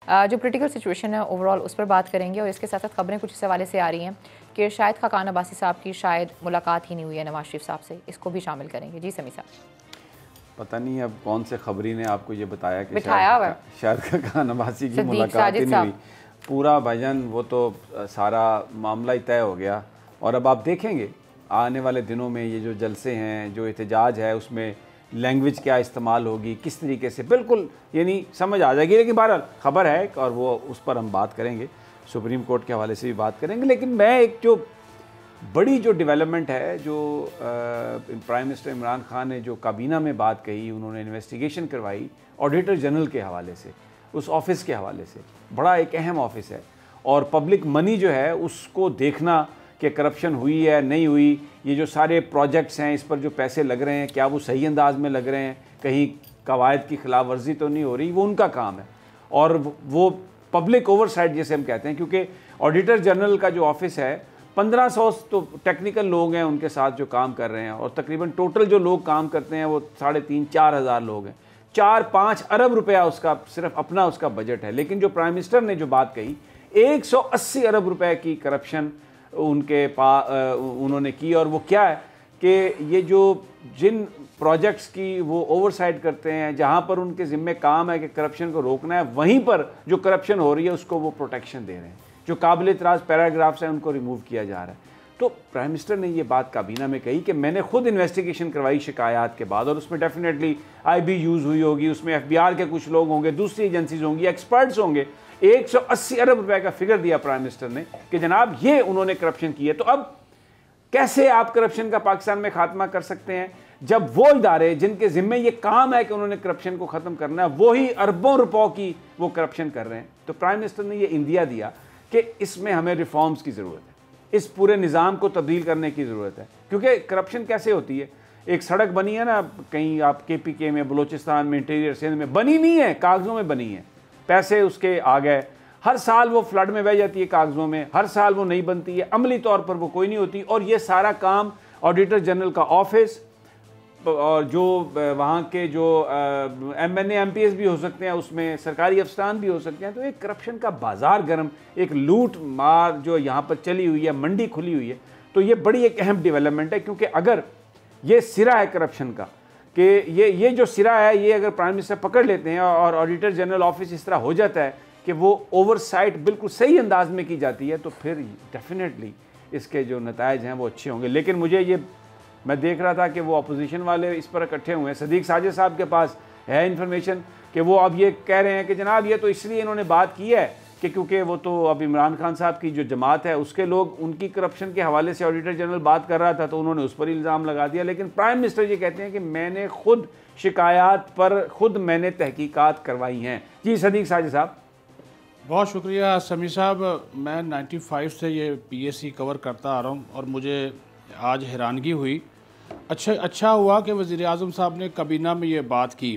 जो political situation है overall उस पर बात करेंगे और इसके साथ साथ खबरें कुछ इस हवाले से आ रही हैं कि शायद खाकान अब्बासी साहब की शायद मुलाकात ही नहीं हुई है नवाज शरीफ साहब से, इसको भी शामिल करेंगे। जी समी साहब। पता नहीं अब कौन से खबरी ने आपको ये बताया कि शायद खाकान अब्बासी की मुलाकात ही नहीं हुई। पूरा भाईजान वो तो सारा मामला ही तय हो गया और अब आप देखेंगे आने वाले दिनों में ये जो जलसे हैं, जो एहतजाज है, उसमें लैंग्वेज क्या इस्तेमाल होगी, किस तरीके से, बिल्कुल यानी समझ आ जाएगी। लेकिन बहरहाल खबर है और वो उस पर हम बात करेंगे, सुप्रीम कोर्ट के हवाले से भी बात करेंगे। लेकिन मैं एक जो बड़ी जो डेवलपमेंट है, जो प्राइम मिनिस्टर इमरान खान ने जो काबीना में बात कही, उन्होंने इन्वेस्टिगेशन करवाई ऑडिटर जनरल के हवाले से, उस ऑफिस के हवाले से, बड़ा एक अहम ऑफिस है और पब्लिक मनी जो है उसको देखना कि करप्शन हुई है नहीं हुई, ये जो सारे प्रोजेक्ट्स हैं इस पर जो पैसे लग रहे हैं क्या वो सही अंदाज में लग रहे हैं, कहीं कवायद की खिलाफ वर्जी तो नहीं हो रही, वो उनका काम है। और वो पब्लिक ओवरसाइट जैसे हम कहते हैं, क्योंकि ऑडिटर जनरल का जो ऑफिस है 1500 तो टेक्निकल लोग हैं उनके साथ जो काम कर रहे हैं और तकरीबन टोटल जो लोग काम करते हैं वो 3,500-4 हज़ार लोग हैं। 4-5 अरब रुपया उसका सिर्फ अपना उसका बजट है। लेकिन जो प्राइम मिनिस्टर ने जो बात कही 180 अरब रुपए की करप्शन उनके उन्होंने की। और वो क्या है कि ये जो जिन प्रोजेक्ट्स की वो ओवरसाइट करते हैं, जहाँ पर उनके ज़िम्मे काम है कि करप्शन को रोकना है, वहीं पर जो करप्शन हो रही है उसको वो प्रोटेक्शन दे रहे हैं। जो काबिल इतराज़ पैराग्राफ्स हैं उनको रिमूव किया जा रहा है। तो प्राइम मिनिस्टर ने ये बात काबीना में कही कि मैंने खुद इन्वेस्टिगेशन करवाई शिकायत के बाद और उसमें डेफिनेटली IB यूज़ हुई होगी, उसमें FBR के कुछ लोग होंगे, दूसरी एजेंसीज होंगी, एक्सपर्ट्स होंगे। 180 अरब रुपए का फिगर दिया प्राइम मिनिस्टर ने कि जनाब ये उन्होंने करप्शन की है। तो अब कैसे आप करप्शन का पाकिस्तान में खात्मा कर सकते हैं जब वो इदारे जिनके जिम्मे ये काम है कि उन्होंने करप्शन को ख़त्म करना है वो ही अरबों रुपयों की वो करप्शन कर रहे हैं। तो प्राइम मिनिस्टर ने ये इंदिया दिया कि इसमें हमें रिफॉर्म्स की ज़रूरत है, इस पूरे निज़ाम को तब्दील करने की ज़रूरत है। क्योंकि करप्शन कैसे होती है, एक सड़क बनी है ना कहीं आप KPK में, बलूचिस्तान में, इंटीरियर सिंध में, बनी नहीं है, कागज़ों में बनी है, पैसे उसके आ गए, हर साल वो फ्लड में बह जाती है कागज़ों में, हर साल वो नहीं बनती है, अमली तौर पर वो कोई नहीं होती। और ये सारा काम ऑडिटर जनरल का ऑफिस और जो वहाँ के जो MNA MPs भी हो सकते हैं, उसमें सरकारी अफसरान भी हो सकते हैं। तो एक करप्शन का बाज़ार गर्म, एक लूट मार जो यहाँ पर चली हुई है, मंडी खुली हुई है। तो ये बड़ी एक अहम डेवलपमेंट है, क्योंकि अगर ये सिरा है करप्शन का कि ये जो सिरा है ये अगर प्राइम मिनिस्टर पकड़ लेते हैं और ऑडिटर जनरल ऑफिस इस तरह हो जाता है कि वो ओवरसाइट बिल्कुल सही अंदाज में की जाती है, तो फिर डेफिनेटली इसके जो नतायज हैं वो अच्छे होंगे। लेकिन मुझे ये मैं देख रहा था कि वो अपोजिशन वाले इस पर इकट्ठे हुए हैं, सदीक साजिद साहब के पास है इन्फॉर्मेशन कि वो अब ये कह रहे हैं कि जनाब ये तो इसलिए इन्होंने बात की है कि क्योंकि वो तो अब इमरान खान साहब की जो जमात है उसके लोग उनकी करप्शन के हवाले से ऑडिटर जनरल बात कर रहा था तो उन्होंने उस पर इल्ज़ाम लगा दिया। लेकिन प्राइम मिनिस्टर ये कहते हैं कि मैंने खुद शिकायत पर खुद मैंने तहकीकात करवाई हैं। जी सदीक साजिद साहब। बहुत शुक्रिया समी साहब। मैं 95 से ये PSC कवर करता आ रहा हूँ और मुझे आज हैरानगी हुई। अच्छा हुआ कि वज़ीर-ए-आज़म साहब ने काबीना में ये बात की।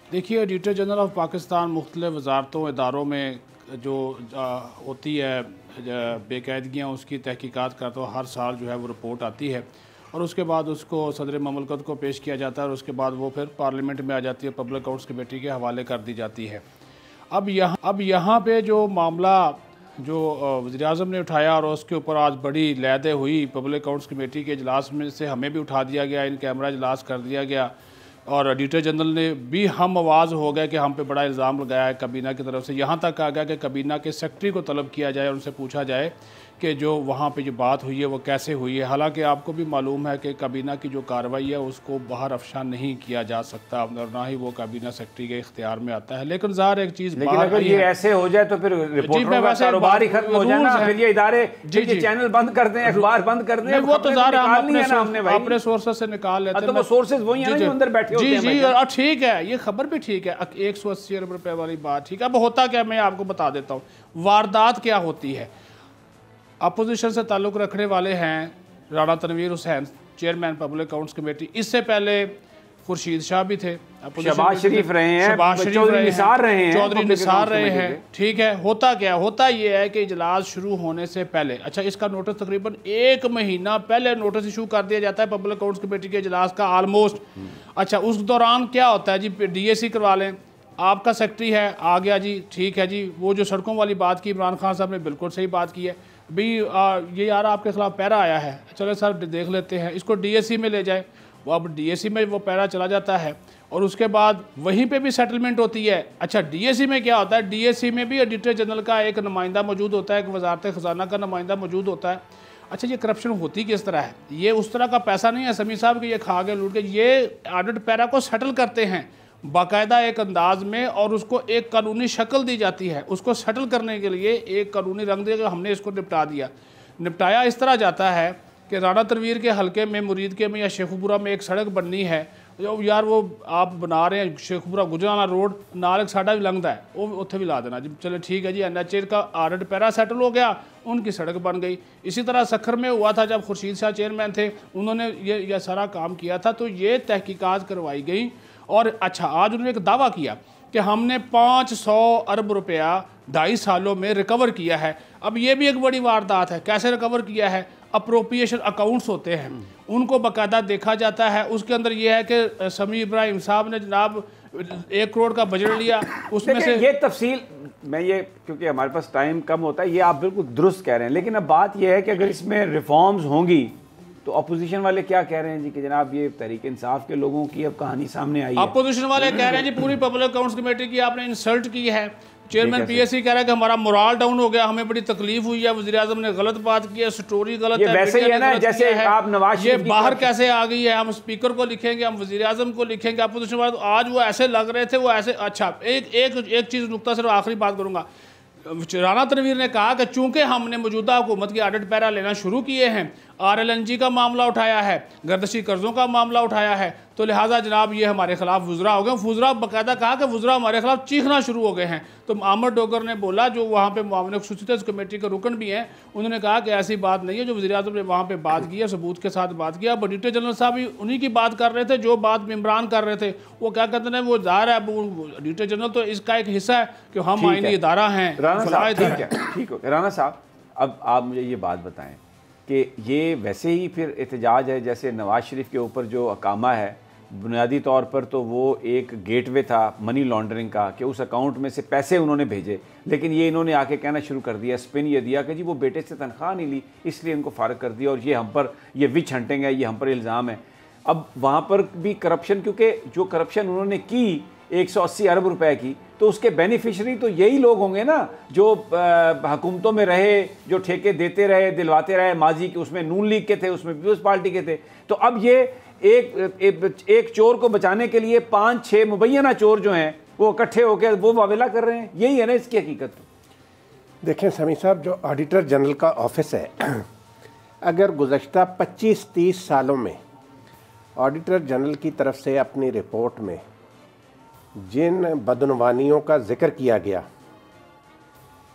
देखिए ऑडिटर जनरल ऑफ पाकिस्तान मुख्तलिफ़ वजारतों इदारों में जो होती है बेकायदगियाँ उसकी तहकीकात करता हूँ, हर साल जो है वो रिपोर्ट आती है और उसके बाद उसको सदर ममलकत को पेश किया जाता है और उसके बाद वो फिर पार्लियामेंट में आ जाती है, पब्लिक अकाउंट्स कमेटी के हवाले कर दी जाती है। अब यहाँ पे जो मामला जो वज़ीर-ए-आज़म ने उठाया और उसके ऊपर आज बड़ी लहदे हुई, पब्लिक अकाउंट्स कमेटी के इजलास में से हमें भी उठा दिया गया, इन कैमरा इजलास कर दिया गया और ऑडिटर जनरल ने भी हम आवाज़ हो गया कि हम पे बड़ा इल्ज़ाम लगाया है काबीना की तरफ से। यहाँ तक आ गया कि काबीना के सेक्रेटरी को तलब किया जाए और उनसे पूछा जाए कि जो वहाँ पे जो बात हुई है वो कैसे हुई है। हालांकि आपको भी मालूम है कि काबीना की जो कार्रवाई है उसको बाहर अफशा नहीं किया जा सकता और ना ही वो काबीना सेक्रेटरी के इख्तियार में आता है। लेकिन ज़ाहिर एक चीज़, लेकिन अगर ये ऐसे हो जाए तो फिर रिपोर्टरों का कारोबार ही खत्म हो जाए ना, फिर ये इदारे चैनल बंद कर दें, अखबार बंद कर दें। वो तो ज़ाहिर अपने सोर्सेज से निकाल लेते हैं, तो वो सोर्सेज वही हैं जो अंदर बैठे होते हैं। जी और ठीक है, ये खबर भी ठीक है, 180 अरब रुपए वाली बात ठीक है। अब होता क्या, मैं आपको बता देता हूँ वारदात क्या होती है। अपोजिशन से ताल्लुक़ रखने वाले हैं Rana Tanveer Hussain, chairman public accounts committee, इससे पहले खुर्शीद शाह भी थे, शहबाज शरीफ रहे हैं, चौधरी निसार रहे हैं, ठीक है। होता क्या, होता ये है कि इजलास शुरू होने से पहले, अच्छा इसका नोटिस तकरीबन 1 महीना पहले नोटिस इशू कर दिया जाता है पब्लिक अकाउंट्स कमेटी के इजलास का ऑलमोस्ट। अच्छा उस दौरान क्या होता है जी, DAC करवा लें, आपका सेक्रेटरी है आ गया जी, ठीक है जी। वो जो सड़कों वाली बात की इमरान खान साहब ने बिल्कुल सही बात की है भाई, ये यार आपके खिलाफ पैरा आया है, चलो सर देख लेते हैं, इसको DSC में ले जाए। वो अब DSC में वो पैरा चला जाता है और उसके बाद वहीं पे भी सेटलमेंट होती है। अच्छा DSC में क्या होता है, DSC में भी ऑडिटर जनरल का एक नुमाइंदा मौजूद होता है, एक वजारत ख़जाना का नुमाइंदा मौजूद होता है। अच्छा ये करप्शन होती किस तरह है, ये उस तरह का पैसा नहीं है समी साहब कि ये खा के लूट के, ये ऑडिट पैरा को सेटल करते हैं बाकायदा एक अंदाज में, और उसको एक कानूनी शक्ल दी जाती है। उसको सेटल करने के लिए एक कानूनी रंग देगा, हमने इसको निपटा दिया। निपटाया इस तरह जाता है कि राना तनवीर के हलके में, मुरीद के में या शेखुपुरा में एक सड़क बननी है, जो यार वो आप बना रहे हैं शेखुपुरा गुजराना रोड नाल एक साडा भी लंघदा है, वो उत्थे भी ला देना जी, चलो ठीक है जी। NH का ऑडिट पैरा सेटल हो गया, उनकी सड़क बन गई। इसी तरह सखर में हुआ था जब खुर्शीद शाह चेयरमैन थे, उन्होंने ये सारा काम किया था, तो ये तहकीकात करवाई गई। और अच्छा आज उन्होंने एक दावा किया कि हमने 500 अरब रुपया 2.5 सालों में रिकवर किया है। अब ये भी एक बड़ी वारदात है, कैसे रिकवर किया है, अप्रोप्रिएशन अकाउंट्स होते हैं, उनको बाकायदा देखा जाता है। उसके अंदर ये है कि समी इब्राहिम साहब ने जनाब 1 करोड़ का बजट लिया, उसमें से ये तफसील मैं ये, क्योंकि हमारे पास टाइम कम होता है, ये आप बिल्कुल दुरुस्त कह रहे हैं, लेकिन अब बात यह है कि अगर इसमें रिफॉर्म्स होंगी तो अपोजिशन वाले क्या कह रहे हैं जी कि जनाब ये तहरीक इंसाफ के लोगों की अब कहानी सामने आई है। अपोजिशन वाले कह रहे हैं जी पूरी पब्लिक अकाउंट्स कमेटी की आपने इंसल्ट की है। चेयरमैन PSC कह रहा है कि हमारा मोरल डाउन हो गया, हमें बड़ी तकलीफ हुई है, वज़ीर आज़म ने गलत बात की है, स्टोरी गलत है, वैसे ही है ना जैसे आप नवाज ये बाहर कैसे आ गई है, हम स्पीकर को लिखेंगे, हम वज़ीर आज़म को लिखेंगे। अपोजिशन वाले तो आज वो ऐसे लग रहे थे, वो ऐसे। अच्छा एक चीज़ नुक्ता सिर्फ आखिरी बात करूँगा। राना तनवीर ने कहा कि चूंकि हमने मौजूदा हुकूमत की ऑडिट पैरा लेना शुरू किए हैं, RLNG का मामला उठाया है, गर्दशी कर्जों का मामला उठाया है, तो लिहाजा जनाब ये हमारे खिलाफ वुज़रा हो गए। वुज़रा बाकायदा कहा कि वुज़रा हमारे खिलाफ चीखना शुरू हो गए हैं। तो आमर डोगर ने बोला, जो वहाँ पे मामले खुसूसियत कमेटी के रुकन भी हैं, उन्होंने कहा कि ऐसी बात नहीं है, जो वज़ीर आज़म ने वहाँ पर बात की है सबूत के साथ बात किया। ऑडिटर जनरल साहब भी उन्हीं की बात कर रहे थे जो बात इमरान कर रहे थे। वो क्या कहते हैं, वो ज़ाहिर है ऑडिटर जनरल तो इसका एक हिस्सा है कि हम आईनी इदारा हैं। ठीक है राना साहब, अब आप मुझे ये बात बताएं कि ये वैसे ही फिर एहतजाज है जैसे नवाज शरीफ के ऊपर जो अकामा है, बुनियादी तौर पर तो वो एक गेटवे था मनी लॉन्ड्रिंग का कि उस अकाउंट में से पैसे उन्होंने भेजे, लेकिन ये इन्होंने आके कहना शुरू कर दिया, स्पिन ये दिया कि जी वो बेटे से तनख्वाह नहीं ली इसलिए इनको फारग कर दिया और ये हम पर ये विच हंटिंग है, ये हम पर इल्ज़ाम है। अब वहाँ पर भी करप्शन, क्योंकि जो करप्शन उन्होंने की 180 अरब रुपए की, तो उसके बेनिफिशरी तो यही लोग होंगे ना जो हुकूमतों में रहे, जो ठेके देते रहे, दिलवाते रहे, माजी के उसमें नून लीग के थे, उसमें पीपल्स पार्टी के थे। तो अब ये एक चोर को बचाने के लिए 5-6 मुबैना चोर जो हैं वो इकट्ठे होकर वो वावेला कर रहे हैं, यही है ना इसकी हकीकत। देखें समी साहब, जो ऑडिटर जनरल का ऑफिस है, अगर गुज़श्ता 25-30 सालों में ऑडिटर जनरल की तरफ से अपनी रिपोर्ट में जिन बदनवानियों का जिक्र किया गया,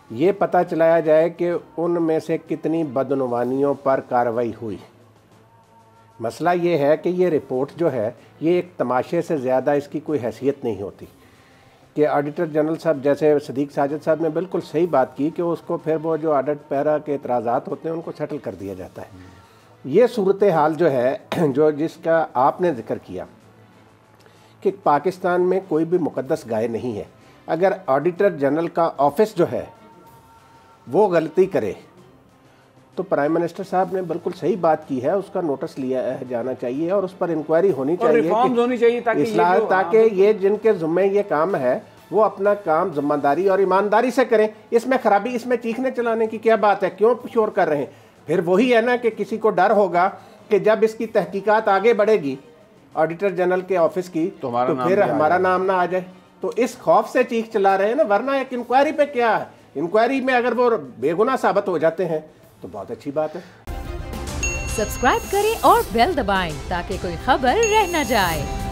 ये पता चलाया जाए कि उनमें से कितनी बदनवानियों पर कार्रवाई हुई। मसला ये है कि ये रिपोर्ट जो है ये एक तमाशे से ज़्यादा इसकी कोई हैसियत नहीं होती कि ऑडिटर जनरल साहब, जैसे सदीक साजिद साहब ने बिल्कुल सही बात की कि उसको फिर वो जो ऑडिट पैरा के एतराज़ात होते हैं उनको सेटल कर दिया जाता है। ये सूरत हाल जो है, जो जिसका आपने जिक्र किया कि पाकिस्तान में कोई भी मुकद्दस गाय नहीं है। अगर ऑडिटर जनरल का ऑफिस जो है वो गलती करे तो प्राइम मिनिस्टर साहब ने बिल्कुल सही बात की है, उसका नोटिस लिया जाना चाहिए और उस पर इंक्वायरी होनी चाहिए ताकि ये जिनके ज़िम्मे ये काम है वो अपना काम जिम्मेदारी और ईमानदारी से करें। इसमें खराबी, इसमें चीखने चलाने की क्या बात है, क्यों शोर कर रहे हैं? फिर वही है ना कि किसी को डर होगा कि जब इसकी तहकीकात आगे बढ़ेगी ऑडिटर जनरल के ऑफिस की तो फिर हमारा नाम ना आ जाए। तो इस खौफ से चीख चला रहे हैं ना, वरना एक इंक्वायरी पे क्या है, इंक्वायरी में अगर वो बेगुनाह साबित हो जाते हैं तो बहुत अच्छी बात है। सब्सक्राइब करें और बेल दबाएं ताकि कोई खबर रह न जाए।